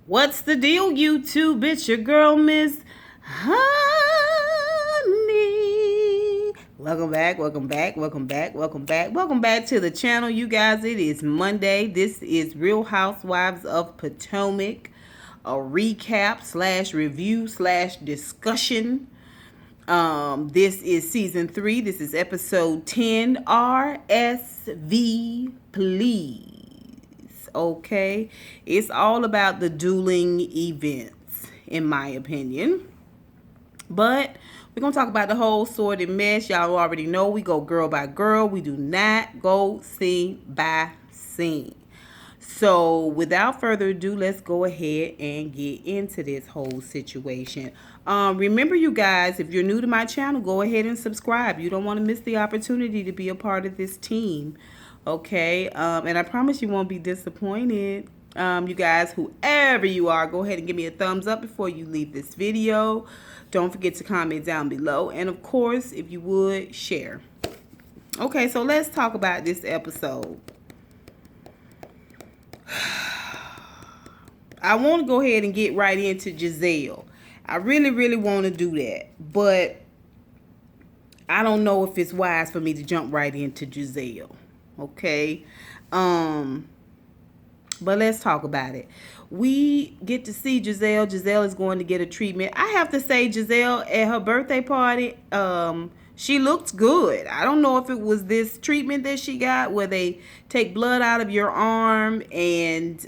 What's the deal, YouTube? It's your girl, Miss Honey. Welcome back, welcome back, welcome back, welcome back. Welcome back to the channel, you guys. It is Monday. This is Real Housewives of Potomac. A recap slash review slash discussion. This is season 3. This is episode 10. RSVPlease. Okay, it's all about the dueling events, in my opinion. But we're gonna talk about the whole sordid mess. Y'all already know we go girl by girl. We do not go scene by scene. So without further ado, let's go ahead and get into this whole situation. Remember, you guys, if you're new to my channel, go ahead and subscribe. You don't want to miss the opportunity to be a part of this team. Okay, and I promise you won't be disappointed. You guys, whoever you are, go ahead and give me a thumbs up before you leave this video. Don't forget to comment down below, and of course, if you would, share. Okay, so let's talk about this episode. I want to go ahead and get right into Giselle. I really want to do that, but I don't know if it's wise for me to jump right into Giselle. Okay, but let's talk about it. We get to see Giselle. Giselle is going to get a treatment. I have to say, Giselle at her birthday party, she looked good. I don't know if it was this treatment that she got where they take blood out of your arm and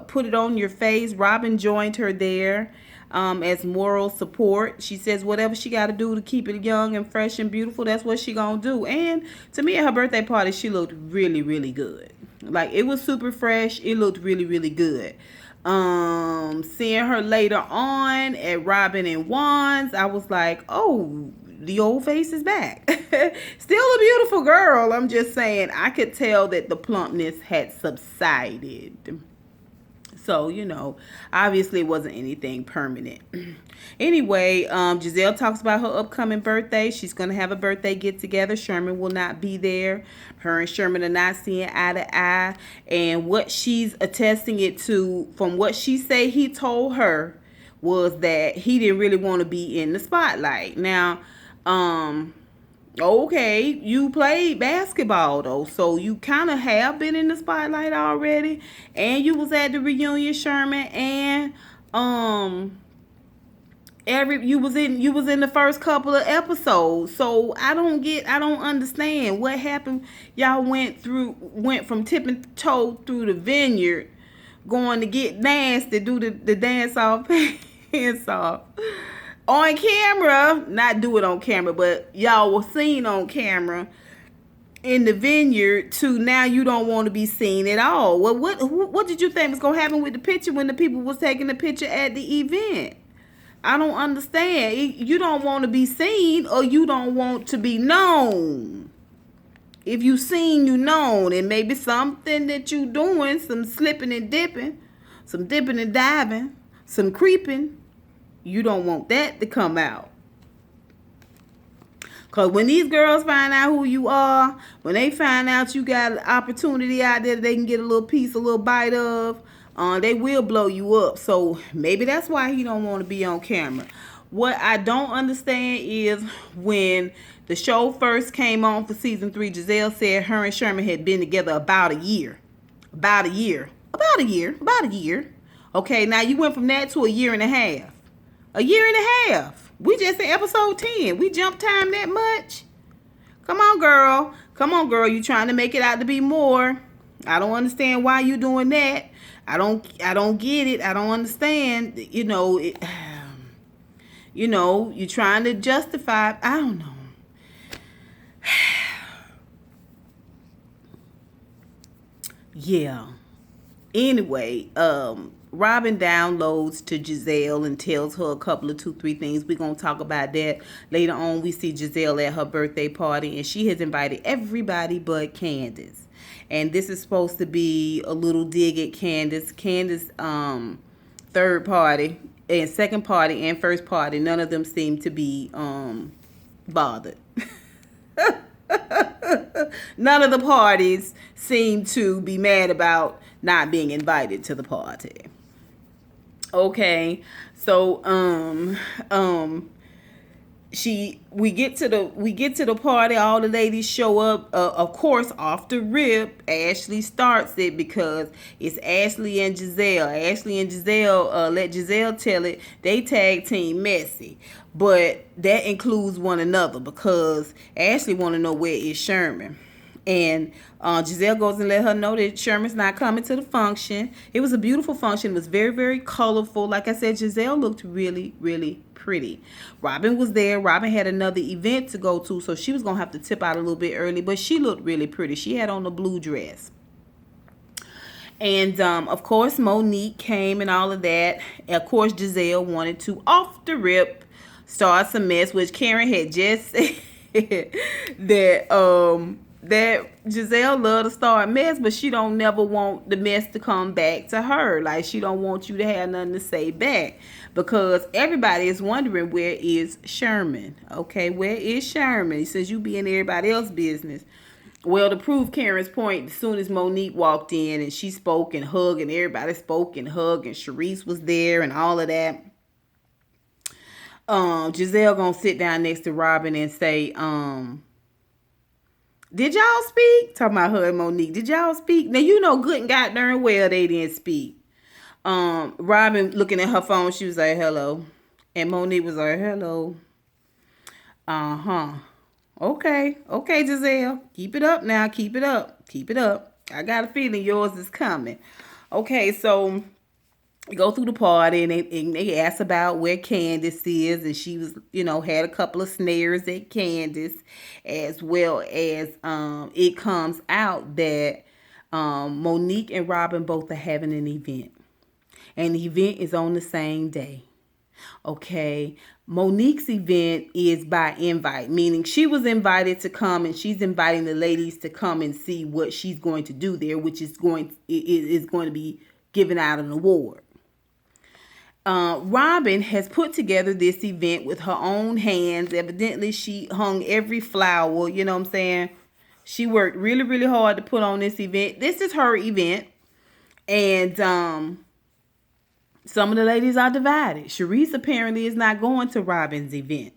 put it on your face. Robyn joined her there as moral support. She says whatever she got to do to keep it young and fresh and beautiful, that's what she gonna do. And to me, at her birthday party, she looked really good. Like, it was super fresh. It looked really good. Seeing her later on at Robyn and Juan's, I was like, oh, the old face is back. Still a beautiful girl. I'm just saying, I could tell that the plumpness had subsided. So, you know, obviously it wasn't anything permanent. Anyway, Giselle talks about her upcoming birthday. She's going to have a birthday get-together. Sherman will not be there. Her and Sherman are not seeing eye to eye. And what she's attesting it to, from what she say he told her, was that he didn't really want to be in the spotlight. Now, okay, you played basketball though, so you kind of have been in the spotlight already, and you was at the reunion, Sherman, and you was in the first couple of episodes. So I don't understand what happened. Y'all went from tipping toe through the vineyard, going to get nasty, do the dance off, pants off. On camera, not do it on camera, but y'all were seen on camera in the vineyard, to now you don't want to be seen at all. Well, what did you think was going to happen with the picture when the people was taking the picture at the event? I don't understand. You don't want to be seen, or you don't want to be known. If you seen, you known, and maybe something that you doing, some slipping and dipping, some dipping and diving, some creeping, you don't want that to come out. Because when these girls find out who you are, when they find out you got an opportunity out there that they can get a little piece, a little bite of, they will blow you up. So maybe that's why he don't want to be on camera. What I don't understand is, when the show first came on for season 3, Giselle said her and Sherman had been together about a year. About a year. Okay, now you went from that to a year and a half. A year and a half. We just in episode 10. We jumped time that much? Come on, girl. You trying to make it out to be more. I don't understand why you doing that. I don't get it. I don't understand. You know, you're trying to justify. I don't know. Yeah. Anyway, Robyn downloads to Giselle and tells her a couple of 2-3 things. We're going to talk about that later on. We see Giselle at her birthday party, and she has invited everybody but Candice. And this is supposed to be a little dig at Candice. Candice, third party and second party and first party, none of them seem to be bothered. None of the parties seem to be mad about not being invited to the party. Okay, so we get to the party. All the ladies show up. Of course, off the rip, Ashley starts it because it's Ashley and Giselle. Ashley and Giselle, let Giselle tell it. They tag team messy, but that includes one another because Ashley want to know where is Sherman. And Giselle goes and let her know that Sherman's not coming to the function. It was a beautiful function. It was very, very colorful. Like I said, Giselle looked really, really pretty. Robyn was there. Robyn had another event to go to, so she was going to have to tip out a little bit early, but she looked really pretty. She had on a blue dress. And, of course, Monique came and all of that. Of course, Giselle wanted to, off the rip, start some mess, which Karen had just said that Giselle love to start mess, but she don't never want the mess to come back to her. Like, she don't want you to have nothing to say back, because everybody is wondering, where is Sherman? Okay, where is Sherman? He says you be in everybody else's business. Well, to prove Karen's point, as soon as Monique walked in and she spoke and hugged, and everybody spoke and hugged, and Sharice was there and all of that, Giselle gonna sit down next to Robyn and say, did y'all speak? Talking about her and Monique. Did y'all speak? Now, you know good and god darn well they didn't speak. Robyn looking at her phone, she was like, hello. And Monique was like, hello. Okay, Giselle. Keep it up now. Keep it up. Keep it up. I got a feeling yours is coming. Okay, so we go through the party, and they asked about where Candice is, and she was, had a couple of snares at Candice, as well as it comes out that Monique and Robyn both are having an event, and the event is on the same day. Okay, Monique's event is by invite, meaning she was invited to come, and she's inviting the ladies to come and see what she's going to do there, which is going to be giving out an award. Robyn has put together this event with her own hands. Evidently, she hung every flower, you know what I'm saying? She worked really, really hard to put on this event. This is her event. And some of the ladies are divided. Sharice apparently is not going to Robyn's event.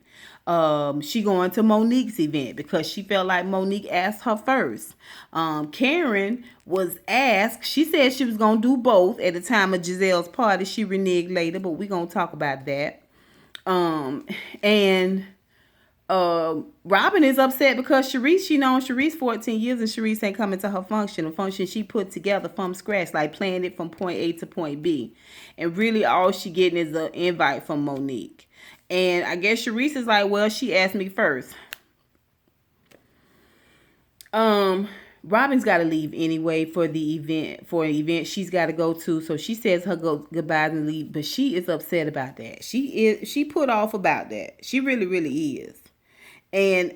She going to Monique's event because she felt like Monique asked her first. Karen was asked. She said she was going to do both at the time of Giselle's party. She reneged later, but we're going to talk about that. And Robyn is upset because she known Sharice 14 years, and Sharice ain't coming to her function. A function she put together from scratch, like planned it from point A to point B. And really all she getting is an invite from Monique. And I guess Sharice is like, well, she asked me first. Robyn's got to leave anyway for an event she's got to go to. So she says her goodbyes and leave, but she is upset about that. She put off about that. She really, really is. And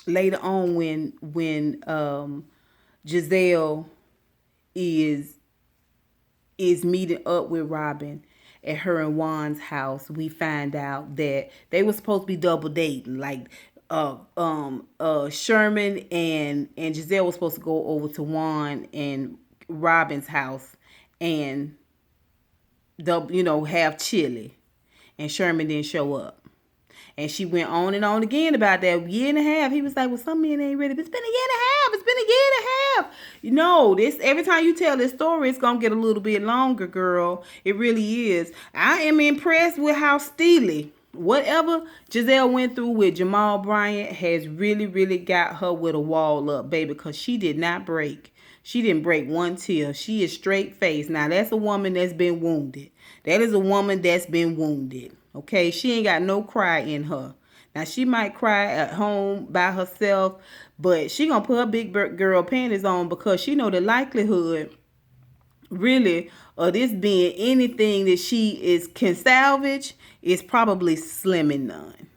later on, when Giselle is meeting up with Robyn at her and Juan's house, we find out that they were supposed to be double dating. Like Sherman and Giselle was supposed to go over to Juan and Robyn's house and have chili, and Sherman didn't show up. And she went on and on again about that year and a half. He was like, well, some men ain't ready. But it's been a year and a half. It's been a year and a half. This every time you tell this story, it's going to get a little bit longer, girl. It really is. I am impressed with how steely, whatever Giselle went through with Jamal Bryant has really, really got her with a wall up, baby, because she did not break. She didn't break one tear. She is straight faced. Now, that's a woman that's been wounded. That is a woman that's been wounded. Okay, she ain't got no cry in her. Now, she might cry at home by herself, but she gonna put her big girl panties on because she know the likelihood, really, of this being anything that she can salvage is probably slim and none.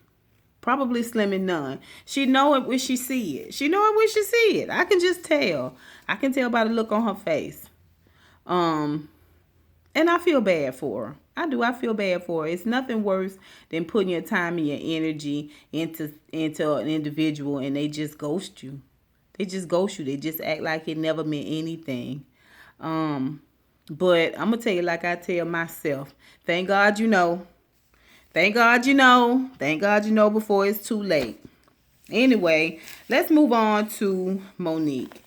Probably slim and none. She know it when she see it. She know it when she see it. I can just tell. I can tell by the look on her face. And I feel bad for her. I do. I feel bad for her. It's nothing worse than putting your time and your energy into an individual and they just ghost you. They just ghost you. They just act like it never meant anything. But I'm going to tell you like I tell myself. Thank God you know. Thank God you know. Thank God you know before it's too late. Anyway, let's move on to Monique.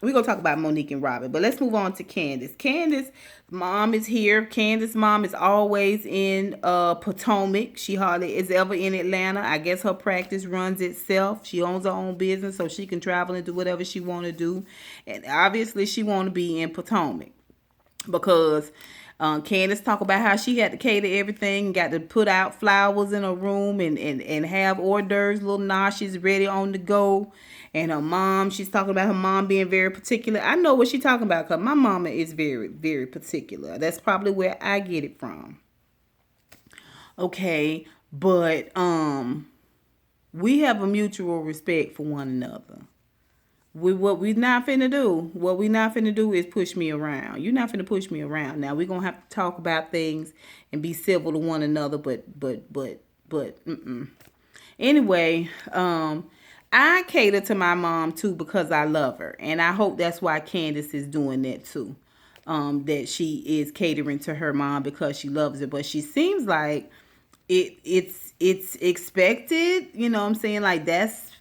We're going to talk about Monique and Robyn, but let's move on to Candice. Candice mom is here. Candice mom is always in Potomac. She hardly is ever in Atlanta. I guess her practice runs itself. She owns her own business, so she can travel and do whatever she want to do. And obviously she want to be in Potomac because Candice talk about how she had to cater everything, got to put out flowers in her room and have hors d'oeuvres, little noshes ready on the go. And her mom, she's talking about her mom being very particular. I know what she's talking about because my mama is very, very particular. That's probably where I get it from. Okay, but we have a mutual respect for one another. What we not finna do is push me around. You're not finna push me around. Now we're gonna have to talk about things and be civil to one another, but anyway, I cater to my mom too because I love her, and I hope that's why Candice is doing that too. That she is catering to her mom because she loves her, but she seems like it's expected. You know what I'm saying? Like that's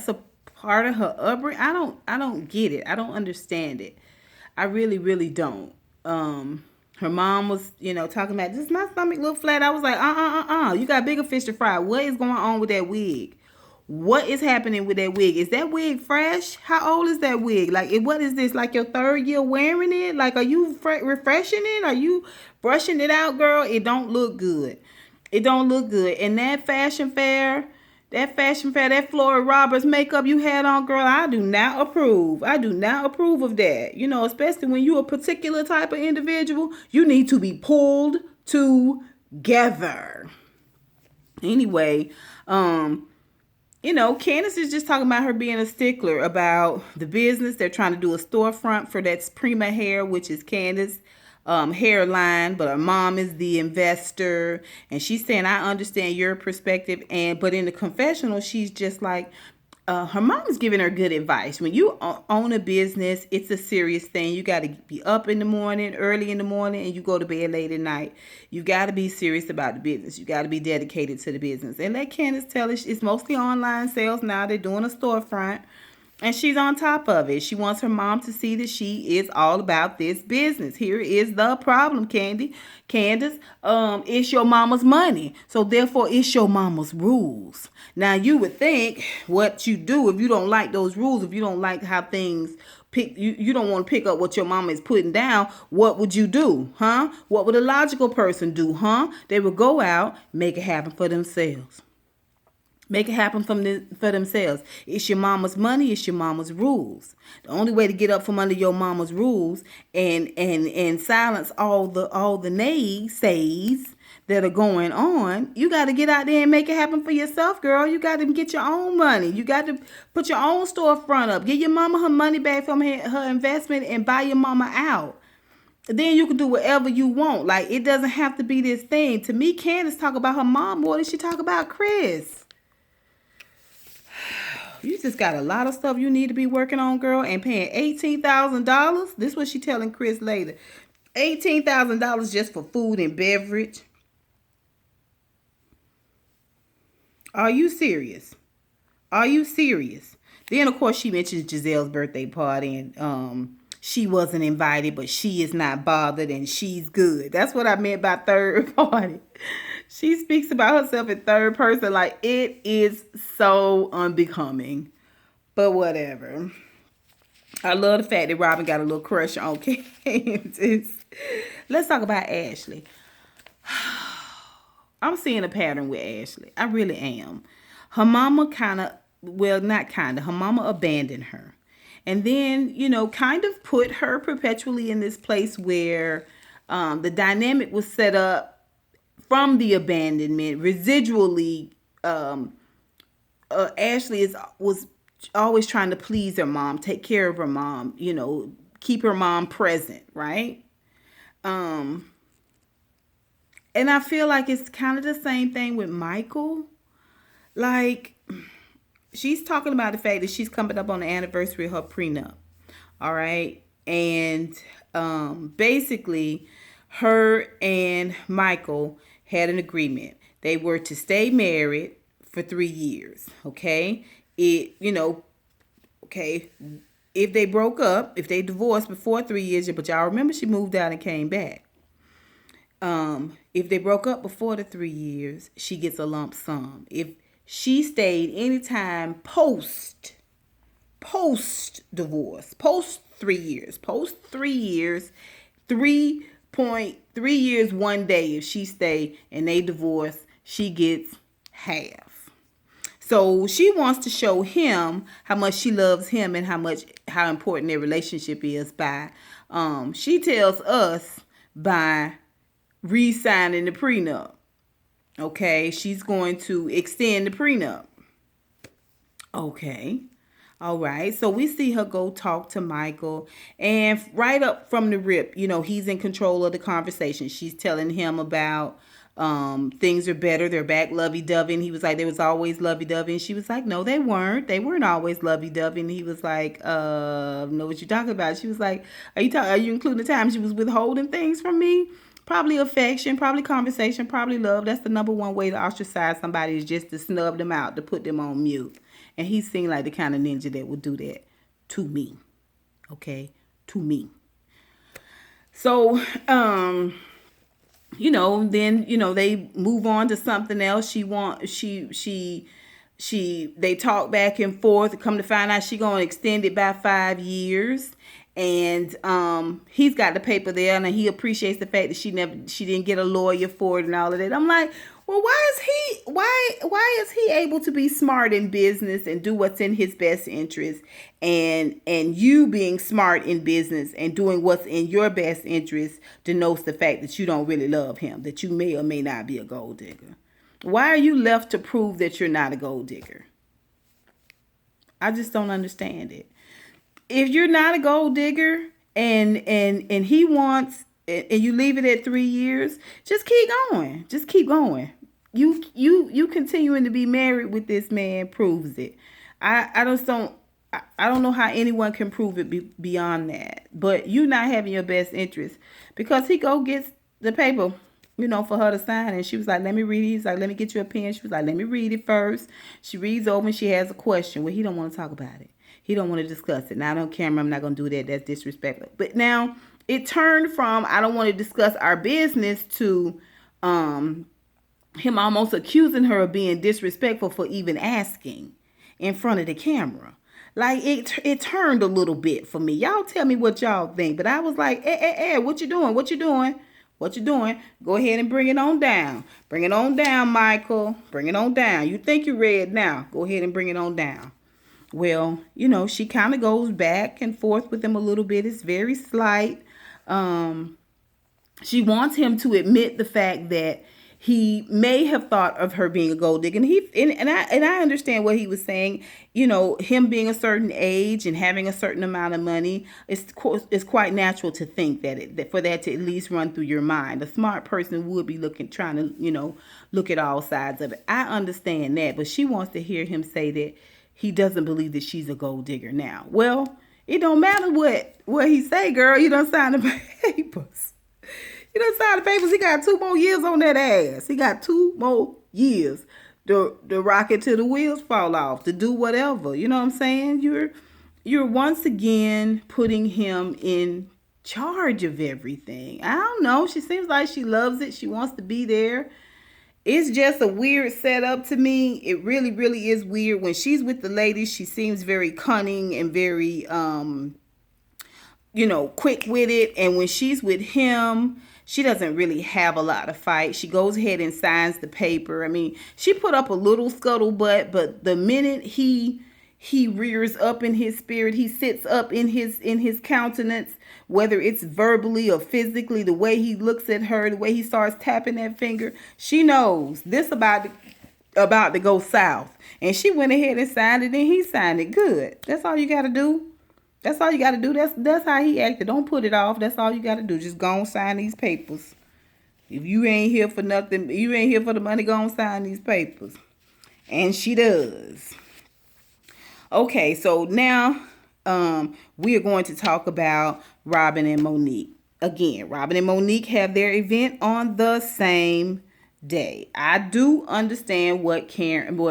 a part of her upbringing. I don't get it. I don't understand it. I really, really don't. Her mom was, talking about, does my stomach look flat? I was like, you got bigger fish to fry. What is going on with that wig? What is happening with that wig? Is that wig fresh? How old is that wig? Like, what is this? Like your third year wearing it? Like, are you refreshing it? Are you brushing it out, girl? It don't look good. It don't look good. And that fashion fair, that Flora Roberts makeup you had on, girl, I do not approve. I do not approve of that. Especially when you're a particular type of individual, you need to be pulled together. Anyway, Candice is just talking about her being a stickler about the business. They're trying to do a storefront for that Prima hair, which is Candice hairline, but her mom is the investor, and she's saying, I understand your perspective, but in the confessional, she's just like, her mom is giving her good advice. When you own a business, it's a serious thing. You got to be up in the morning, early in the morning, and you go to bed late at night. You got to be serious about the business. You got to be dedicated to the business. And let Candice tell us, it's mostly online sales now. They're doing a storefront. And she's on top of it. She wants her mom to see that she is all about this business. Here is the problem, Candice. It's your mama's money. So therefore, it's your mama's rules. Now, you would think what you do if you don't like those rules, if you don't like how things you don't want to pick up what your mama is putting down, what would you do, huh? What would a logical person do, huh? They would go out, make it happen for themselves. Make it happen for themselves. It's your mama's money. It's your mama's rules. The only way to get up from under your mama's rules and silence all the naysays that are going on, you got to get out there and make it happen for yourself, girl. You got to get your own money. You got to put your own storefront up. Give your mama her money back from her investment and buy your mama out. Then you can do whatever you want. Like, it doesn't have to be this thing. To me, Candice talk about her mom more than she talk about Chris. You just got a lot of stuff you need to be working on, girl, and paying $18,000. This is what she telling Chris later. $18,000 just for food and beverage. Are you serious? Are you serious? Then, of course, she mentions Giselle's birthday party, and she wasn't invited, but she is not bothered, and she's good. That's what I meant by third party. She speaks about herself in third person like it is so unbecoming. But whatever. I love the fact that Robyn got a little crush on Candice. Let's talk about Ashley. I'm seeing a pattern with Ashley. I really am. Her mama her mama abandoned her. And then, kind of put her perpetually in this place where the dynamic was set up from the abandonment. Residually, Ashley was always trying to please her mom, take care of her mom, keep her mom present, right? And I feel like it's kind of the same thing with Michael. Like, she's talking about the fact that she's coming up on the anniversary of her prenup. All right. And basically, her and Michael had an agreement. They were to stay married for 3 years. Okay. Okay. If they broke up, if they divorced before 3 years, but y'all remember she moved out and came back. If they broke up before the 3 years, she gets a lump sum. If she stayed anytime post divorce, post 3 years, 3.3 years 1 day, if she stay and they divorce, she gets half. So she wants to show him how much she loves him and how important their relationship is by she tells us by re-signing the prenup. Okay, she's going to extend the prenup. Okay. All right. So we see her go talk to Michael, and right up from the rip, he's in control of the conversation. She's telling him about things are better. They're back lovey-dovey. And he was like, they was always lovey-dovey. And she was like, no, they weren't. They weren't always lovey-dovey. And he was like, know what you're talking about. She was like, are you including the time she was withholding things from me? Probably affection, probably conversation, probably love. That's the number one way to ostracize somebody, is just to snub them out, to put them on mute. And he seemed like the kind of ninja that would do that to me. Okay? To me. So, then, they move on to something else. They talk back and forth. Come to find out she gonna extend it by 5 years. And he's got the paper there, and he appreciates the fact that she didn't get a lawyer for it and all of that. I'm like, well, why is he able to be smart in business and do what's in his best interest, and you being smart in business and doing what's in your best interest denotes the fact that you don't really love him, that you may or may not be a gold digger? Why are you left to prove that you're not a gold digger? I just don't understand it. If you're not a gold digger and he wants, and you leave it at 3 years, just keep going. Just keep going. You continuing to be married with this man proves it. I don't know how anyone can prove it beyond that. But you not having your best interest, because he gets the paper, for her to sign. And she was like, let me read it. He's like, let me get you a pen. She was like, let me read it first. She reads over and she has a question. Well, he don't want to talk about it. He don't want to discuss it. Now, I don't care. I'm not going to do that. That's disrespectful. But now it turned from, I don't want to discuss our business, to him almost accusing her of being disrespectful for even asking in front of the camera. Like, it turned a little bit for me. Y'all tell me what y'all think. But I was like, what you doing? What you doing? What you doing? Go ahead and bring it on down. Bring it on down, Michael. Bring it on down. You think you're red now. Go ahead and bring it on down. Well, she kind of goes back and forth with him a little bit. It's very slight. She wants him to admit the fact that he may have thought of her being a gold digger. And I understand what he was saying. Him being a certain age and having a certain amount of money, it's quite natural to think that for that to at least run through your mind. A smart person would be trying to, look at all sides of it. I understand that, but she wants to hear him say that he doesn't believe that she's a gold digger now. Well, it don't matter what he say, girl. You done signed the papers. You done signed the papers. He got 2 more years on that ass. He got 2 more years to rock it till the wheels fall off, to do whatever. You know what I'm saying? You're once again putting him in charge of everything. I don't know. She seems like she loves it. She wants to be there. It's just a weird setup to me. It really, really is weird. When she's with the ladies, she seems very cunning and very, quick with it. And when she's with him, she doesn't really have a lot of fight. She goes ahead and signs the paper. I mean, she put up a little scuttlebutt, but the minute he rears up in his spirit, he sits up in his countenance, whether it's verbally or physically, the way he looks at her, the way he starts tapping that finger, she knows this about to go south. And she went ahead and signed it, and he signed it. Good. That's all you got to do. That's all you got to do. That's how he acted. Don't put it off. That's all you got to do. Just go and sign these papers. If you ain't here for nothing, you ain't here for the money, go and sign these papers. And she does. Okay, so now we are going to talk about Robyn and Monique. Again, Robyn and Monique have their event on the same day. I do understand what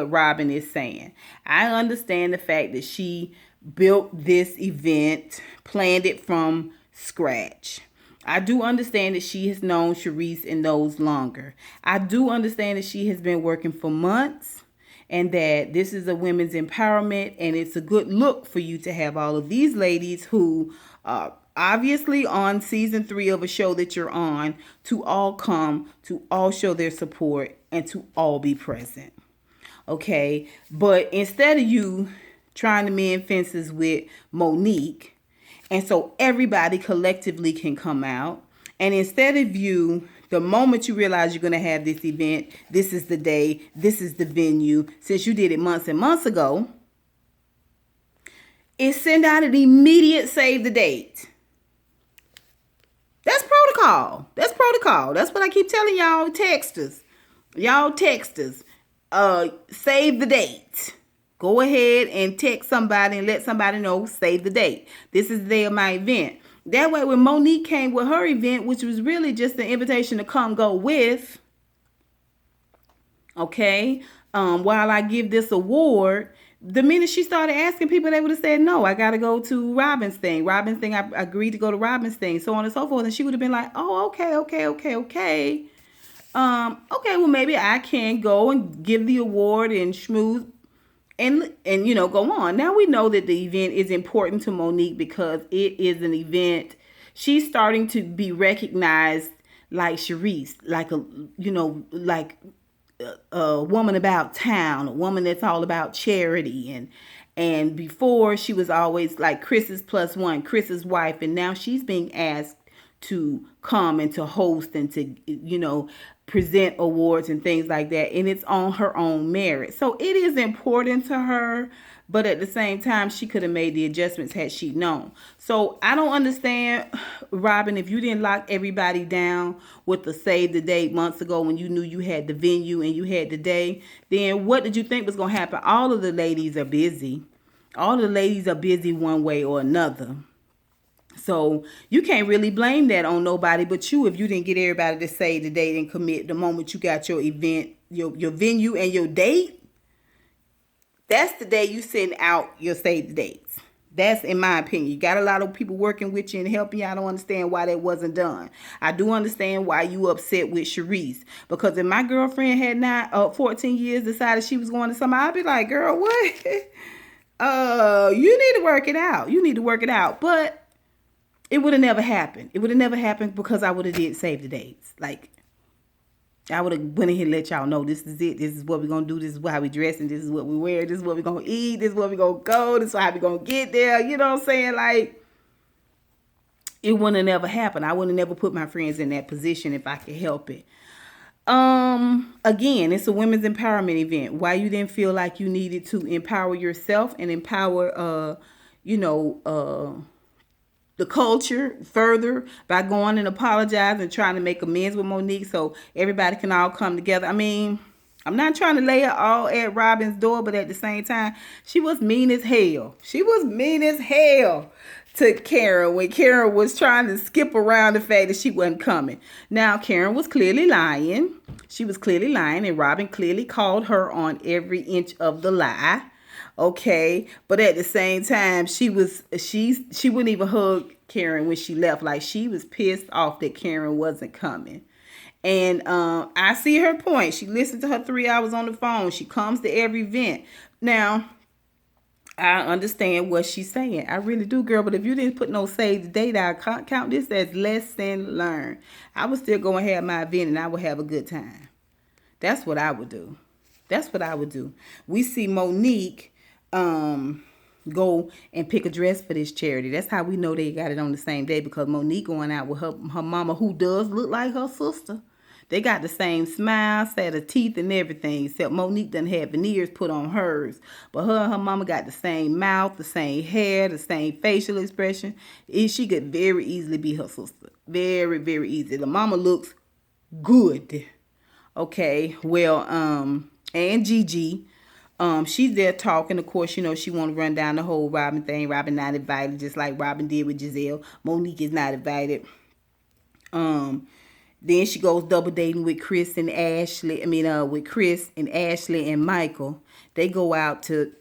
Robyn is saying. I understand the fact that she built this event, planned it from scratch. I do understand that she has known Sharice and those longer. I do understand that she has been working for months and that this is a women's empowerment, and it's a good look for you to have all of these ladies who obviously on season 3 of a show that you're on to all come, to all show their support, and to all be present. Okay, but instead of you trying to mend fences with Monique, and so everybody collectively can come out, and instead of you, the moment you realize you're going to have this event, this is the day, this is the venue, since you did it months and months ago, is send out an immediate save the date. That's protocol. That's protocol. That's what I keep telling y'all texters. Y'all texters, save the date. Go ahead and text somebody and let somebody know, save the date. This is the day of my event. That way, when Monique came with her event, which was really just an invitation to come go with, okay, while I give this award, the minute she started asking people, they would have said, no, I got to go to Robyn's thing. Robyn's thing, I agreed to go to Robyn's thing, so on and so forth. And she would have been like, oh, okay. Okay, well, maybe I can go and give the award and schmooze and go on. Now we know that the event is important to Monique because it is an event. She's starting to be recognized like Sharice, like a woman about town, a woman that's all about charity. And before she was always like Chris's plus one, Chris's wife. And now she's being asked to come and to host and to, present awards and things like that. And it's on her own merit. So it is important to her. But at the same time, she could have made the adjustments had she known. So I don't understand, Robyn, if you didn't lock everybody down with the save the date months ago when you knew you had the venue and you had the day, then what did you think was going to happen? All of the ladies are busy. All of the ladies are busy one way or another. So you can't really blame that on nobody but you if you didn't get everybody to save the date and commit the moment you got your event, your venue and your date. That's the day you send out your save the dates. That's in my opinion. You got a lot of people working with you and helping you. I don't understand why that wasn't done. I do understand why you upset with Sharice. Because if my girlfriend had 14 years decided she was going to somebody, I'd be like, girl, what? You need to work it out. You need to work it out. But it would have never happened. It would have never happened because I would have did save the dates. Like, I would have went ahead and let y'all know this is it. This is what we're going to do. This is how we dress. And this is what we wear. This is what we're going to eat. This is where we're going to go. This is how we're going to get there. You know what I'm saying? Like, it wouldn't have never happened. I would have never put my friends in that position if I could help it. Again, it's a women's empowerment event. Why you didn't feel like you needed to empower yourself and empower, the culture further by going and apologizing and trying to make amends with Monique so everybody can all come together. I mean, I'm not trying to lay it all at Robyn's door, but at the same time, she was mean as hell. She was mean as hell to Karen when Karen was trying to skip around the fact that she wasn't coming. Now, Karen was clearly lying. She was clearly lying, and Robyn clearly called her on every inch of the lie. Okay, but at the same time, she wouldn't even hug Karen when she left. Like, she was pissed off that Karen wasn't coming. And I see her point. She listened to her 3 hours on the phone. She comes to every event. Now, I understand what she's saying. I really do, girl. But if you didn't put no save the date, I count this as lesson learned. I would still go and have my event and I would have a good time. That's what I would do. That's what I would do. We see Monique go and pick a dress for this charity. That's how we know they got it on the same day, because Monique going out with her mama, who does look like her sister. They got the same smile, set of teeth and everything, except Monique done had veneers put on hers. But her and her mama got the same mouth, the same hair, the same facial expression. She could very easily be her sister. Very, very easy. The mama looks good. Okay, well, and Gigi. She's there talking. Of course, you know, she want to run down the whole Robyn thing. Robyn not invited, just like Robyn did with Giselle. Monique is not invited. Then she goes double dating with Chris and Ashley. With Chris and Ashley and Michael. They go out to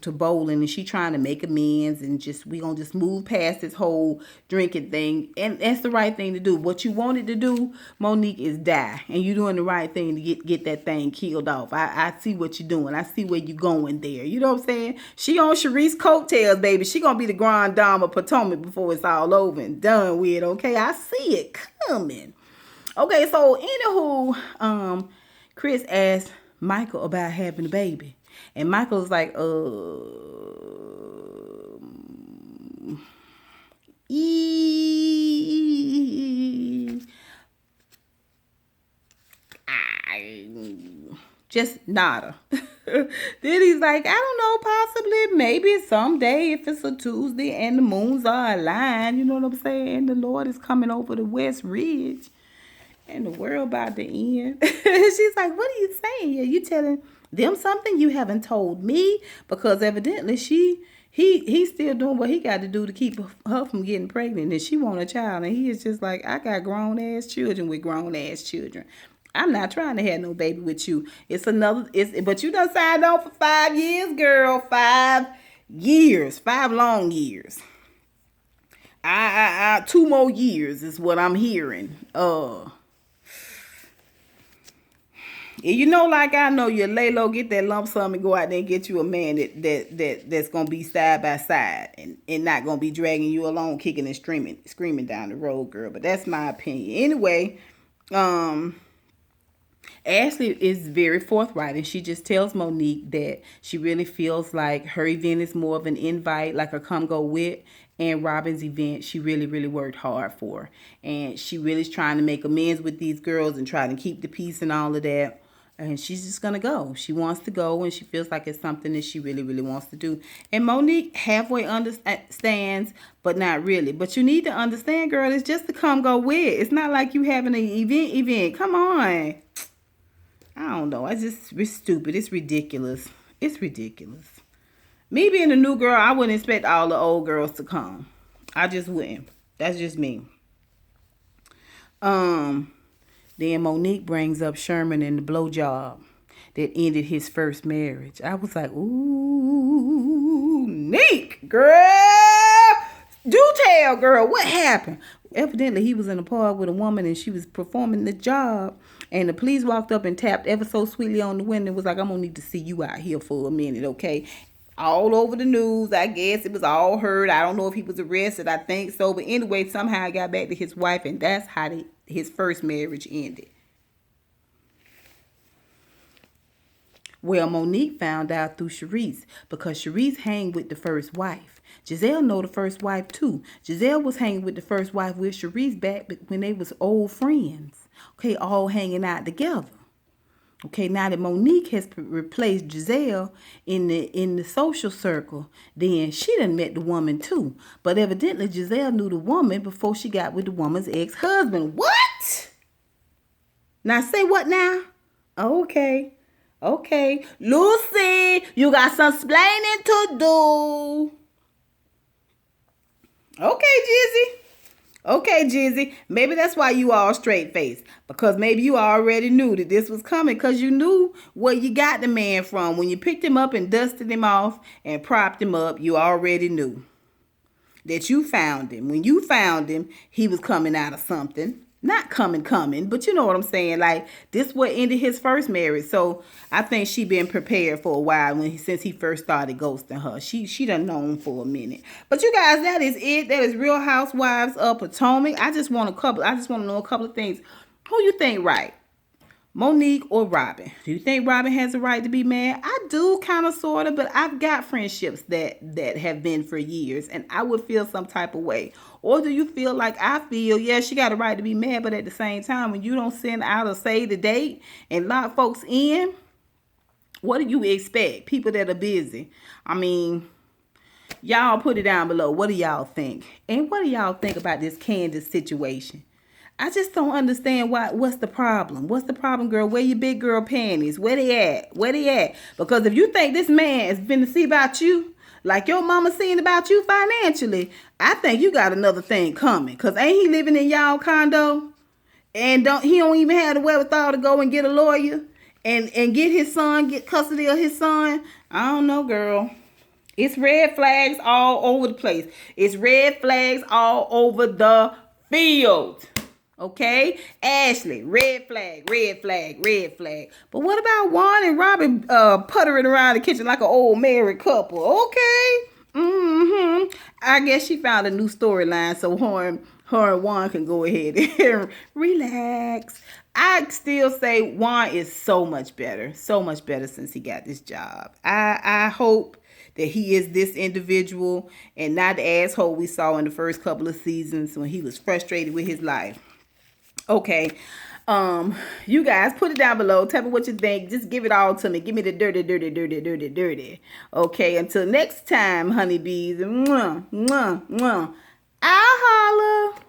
bowling, and she trying to make amends, and we gonna just move past this whole drinking thing. And that's the right thing to do. What you wanted to do, Monique, is die, and you doing the right thing to get that thing killed off. I see what you're doing. I see where you going there. You know what I'm saying? She on Sharice's coattails, baby. She gonna be the grand dame of Potomac before it's all over and done with. Okay, I see it coming. Okay, so anywho, Chris asked Michael about having a baby. And Michael's like, just nada. Then he's like, I don't know, possibly, maybe someday if it's a Tuesday and the moons are aligned, you know what I'm saying? The Lord is coming over the West Ridge and the world about to end. She's like, what are you saying? Are you telling them something you haven't told me? Because evidently he's still doing what he got to do to keep her from getting pregnant, and she want a child, and he is just like, I got grown ass children with grown ass children. I'm not trying to have no baby with you. But you done signed on for 5 years, girl. 5 years, 5 long years. 2 more years is what I'm hearing. You know, like I know you lay low, get that lump sum, and go out there and get you a man that's gonna be side by side and not gonna be dragging you along, kicking and screaming down the road, girl. But that's my opinion. Anyway, Ashley is very forthright, and she just tells Monique that she really feels like her event is more of an invite, like a come go with, and Robyn's event she really, really worked hard for. And she really is trying to make amends with these girls and trying to keep the peace and all of that. And she's just going to go. She wants to go, and she feels like it's something that she really, really wants to do. And Monique halfway understands, but not really. But you need to understand, girl, it's just to come go with. It's not like you having an event. Come on. I don't know. It's stupid. It's ridiculous. It's ridiculous. Me being a new girl, I wouldn't expect all the old girls to come. I just wouldn't. That's just me. Then Monique brings up Sherman and the blowjob that ended his first marriage. I was like, ooh, Nick, girl. Do tell, girl, what happened? Evidently, he was in a park with a woman, and she was performing the job. And the police walked up and tapped ever so sweetly on the window and was like, I'm going to need to see you out here for a minute, okay? All over the news, I guess it was all heard. I don't know if he was arrested. I think so. But anyway, somehow I got back to his wife, and that's how his first marriage ended. Well, Monique found out through Sharice, because Sharice hang with the first wife. Giselle know the first wife too. Giselle was hanging with the first wife with Sharice back when they was old friends. Okay, all hanging out together. Okay, now that Monique has replaced Giselle in the social circle, then she done met the woman too. But evidently Giselle knew the woman before she got with the woman's ex-husband. What? Now say what now? Okay. Lucy, you got some explaining to do. Okay, Jizzy. Maybe that's why you all straight faced. Because maybe you already knew that this was coming. Because you knew where you got the man from. When you picked him up and dusted him off and propped him up, you already knew that you found him. When you found him, he was coming out of something. Not coming, but you know what I'm saying. Like, this what ended his first marriage. So I think she been prepared for a while since he first started ghosting her. She done known for a minute. But you guys, that is it. That is Real Housewives of Potomac. I just want to know a couple of things. Who you think right? Monique or Robyn? Do you think Robyn has a right to be mad? I do, kind of, sort of, but I've got friendships that have been for years, and I would feel some type of way. Or do you feel like I feel, yeah, she got a right to be mad, but at the same time, when you don't send out a save the date and lock folks in, what do you expect? People that are busy. I mean, y'all put it down below. What do y'all think? And what do y'all think about this Candice situation? I just don't understand what's the problem. What's the problem, girl? Where your big girl panties? Where they at? Where they at? Because if you think this man is finna see about you like your mama seeing about you financially, I think you got another thing coming. Cause ain't he living in y'all condo? And he don't even have the wherewithal to go and get a lawyer and get custody of his son. I don't know, girl. It's red flags all over the place. It's red flags all over the field. Okay? Ashley, red flag, red flag, red flag. But what about Juan and Robyn puttering around the kitchen like an old married couple? Okay. I guess she found a new storyline so her and Juan can go ahead and relax. I still say Juan is so much better since he got this job. I hope that he is this individual and not the asshole we saw in the first couple of seasons when he was frustrated with his life. Okay. You guys put it down below. Tell me what you think. Just give it all to me. Give me the dirty. Okay. Until next time, honeybees. Mwah, mwah, mwah. I'll holla.